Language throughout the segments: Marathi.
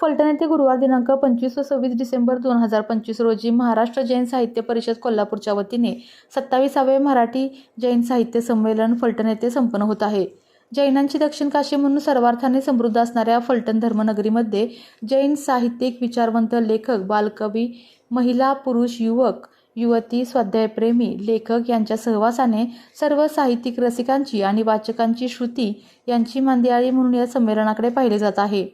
फलटण येथे गुरुवार दिनांक 25 व 26 डिसेंबर 2025 रोजी महाराष्ट्र जैन साहित्य परिषद कोल्हापूरच्या वतीने 27वे मराठी जैन साहित्य संमेलन फलटण येथे संपन्न होत आहे. जैनांची दक्षिण काशी म्हणून सर्वार्थाने समृद्ध असणाऱ्या फलटण धर्मनगरीमध्ये जैन साहित्यिक, विचारवंत, लेखक, बालकवी, महिला, पुरुष, युवक, युवती, स्वाध्यायप्रेमी, लेखक यांच्या सहवासाने सर्व साहित्यिक रसिकांची आणि वाचकांची श्रुती यांची मांदियाळी म्हणून या संमेलनाकडे पाहिले जात आहे.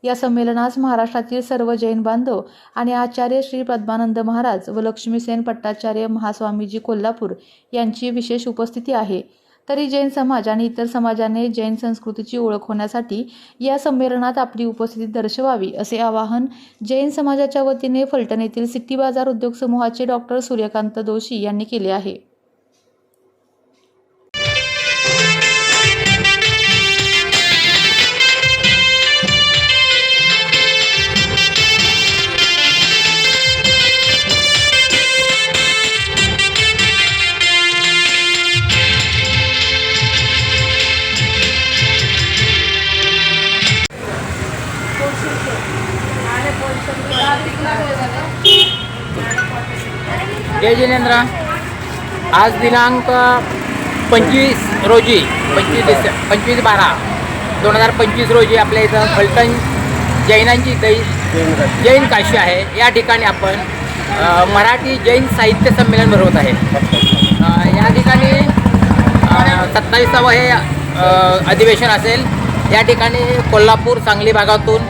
या संमेलनास महाराष्ट्रातील सर्व जैन बांधव आणि आचार्य श्री पद्मानंद महाराज व लक्ष्मीसेन पट्टाचार्य महास्वामीजी कोल्हापूर यांची विशेष उपस्थिती आहे. तरी जैन समाज आणि इतर समाजाने जैन संस्कृतीची ओळख होण्यासाठी या संमेलनात आपली उपस्थिती दर्शवावी असे आवाहन जैन समाजाच्या वतीने फलटण येथील सिटी बाजार उद्योग समूहाचे डॉक्टर सूर्यकांत दोशी यांनी केले आहे. जय जिनेंद्र. आज दिनांक 25 रोजी 25/12/2025 रोजी आपल्या इथं फलटण जैनांची जैन काशी आहे. या ठिकाणी आपण मराठी जैन साहित्य संमेलन भरवत आहे. या ठिकाणी 27वे हे अधिवेशन असेल. या ठिकाणी कोल्हापूर, सांगली भागातून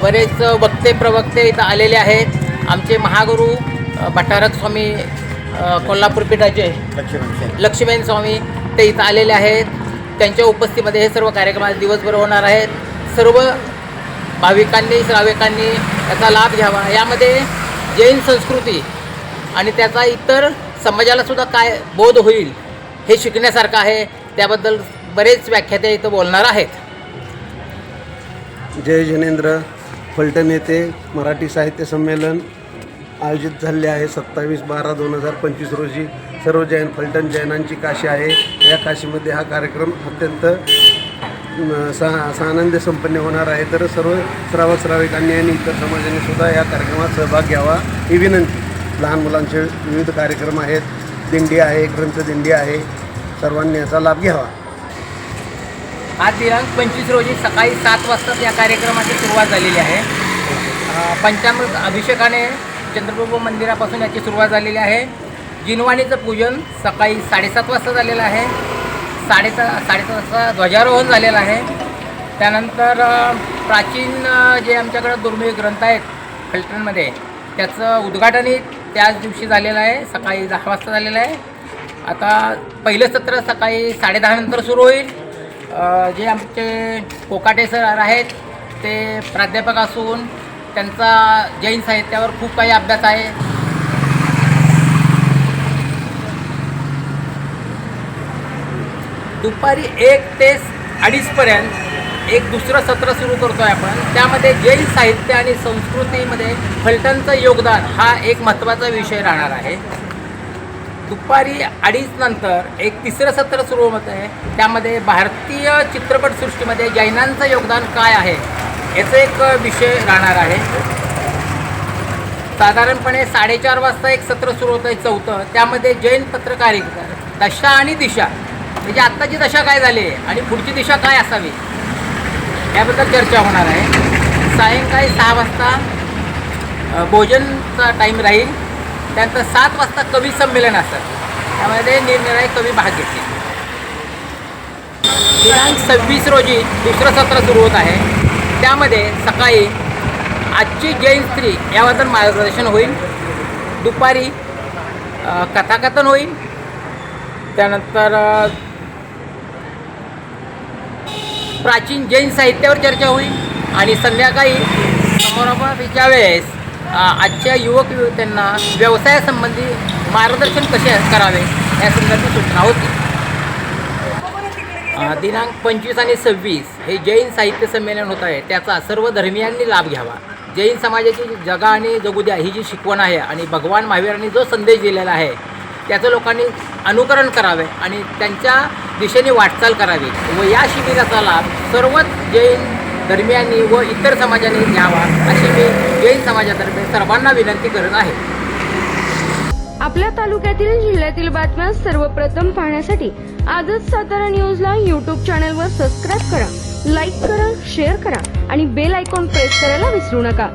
बरेच वक्ते प्रवक्ते इथं आलेले आहेत. आमचे महागुरू भट्टारक स्वामी कोल्हापूर पीठाचे लक्ष्मीबेन स्वामी ते इथं आलेले आहेत. त्यांच्या उपस्थितीमध्ये हे सर्व कार्यक्रम आज दिवसभर होणार आहेत. सर्व भाविकांनी, श्राविकांनी याचा लाभ घ्यावा. यामध्ये जैन संस्कृती आणि त्याचा इतर समाजाला सुद्धा काय बोध होईल हे शिकण्यासारखं आहे. त्याबद्दल बरेच व्याख्याते इथं बोलणार आहेत. जय जिनेंद्र. फलटण येथे मराठी साहित्य संमेलन आयोजित झाले आहे. 27/12/2025 रोजी सर्व जैन फलटण जैनांची काशी आहे. या काशीमध्ये हा कार्यक्रम अत्यंत सानंद संपन्न होणार आहे. तर सर्व श्रावक श्राविकांनी आणि इतर समाजाने सुद्धा या कार्यक्रमात सहभाग घ्यावा ही विनंती. लहान मुलांचे विविध कार्यक्रम आहेत, दिंडी आहे, ग्रंथदिंडी आहे. सर्वांनी याचा लाभ घ्यावा. आज दिनांक 25 रोजी सकाळी 7 वाजता या कार्यक्रमाची सुरुवात झालेली आहे. पंचामृत अभिषेकाने चंद्रप्रभू मंदिरापासून याची सुरुवात झालेली आहे. जिनवाणीचं पूजन सकाळी 7:30 वाजता झालेलं आहे. 7:30 वाजता ध्वजारोहण झालेलं आहे. त्यानंतर प्राचीन जे आमच्याकडं दुर्मिळ ग्रंथ आहेत फलटणमध्ये त्याचं उद्घाटनही त्याच दिवशी झालेलं आहे. सकाळी 10 वाजता झालेलं आहे. आता पहिलं सत्र सकाळी 10:30 नंतर सुरू होईल. जे आमचे कोकाटे सर आहेत ते प्राध्यापक असून त्यांचा जैन साहित्यावर खूप काही अभ्यास आहे. दुपारी 1 ते 2:30 एक दुसरं सत्र सुरू करतो आहे आपण. त्यामध्ये जैन साहित्य आणि संस्कृतीमध्ये फलटणचं योगदान हा एक महत्त्वाचा विषय राहणार आहे. दुपारी 2:30 नंतर एक तिसरं सत्र सुरू होत आहे. त्यामध्ये भारतीय चित्रपटसृष्टीमध्ये जैनांचं योगदान काय आहे याचा एक विषय राहणार आहे. साधारणपणे 4:30 वाजता एक सत्र सुरू होतं आहे, चौथं. त्यामध्ये जैन पत्रकारिता, दशा आणि दिशा, म्हणजे आत्ताची दशा काय झाली आहे आणि पुढची दिशा काय असावी याबद्दल चर्चा होणार आहे. सायंकाळी 6 वाजता भोजनचा टाईम राहील. त्यानंतर 7 वाजता कवी संमेलन असतं. त्यामध्ये निरनिराळे कवी भाग घेतील. दिनांक 26 रोजी दुसरं सत्र सुरू होत आहे. त्यामध्ये सकाळी आजची जैन स्त्री याबद्दल मार्गदर्शन होईल. दुपारी कथाकथन होईल. त्यानंतर प्राचीन जैन साहित्यावर चर्चा होईल. आणि संध्याकाळी समारोपाच्या वेळेस आजच्या युवक युवत्यांना व्यवसायासंबंधी मार्गदर्शन कसे करावे या संदर्भात सूचना होती. दिनांक 25 आणि 26 हे जैन साहित्य संमेलन होत आहे. त्याचा सर्व धर्मियांनी लाभ घ्यावा. जैन समाजाची जगा आणि जगू द्या ही जी शिकवण आहे आणि भगवान महावीरांनी जो संदेश दिलेला आहे त्याचं लोकांनी अनुकरण करावे आणि त्यांच्या दिशेने वाटचाल करावी व या शिबिराचा लाभ सर्वच जैन धर्मियांनी व इतर समाजाने घ्यावा अशी मी जैन समाजातर्फे सर्वांना विनंती करत आहे. आपल्या तालुक्यातील जिल्ह्यातील बातम्या सर्वप्रथम पाहण्यासाठी आजच सातारा न्यूजला YouTube चॅनलवर सबस्क्राईब करा, लाईक करा, शेअर करा आणि बेल आयकॉन प्रेस करायला विसरू नका.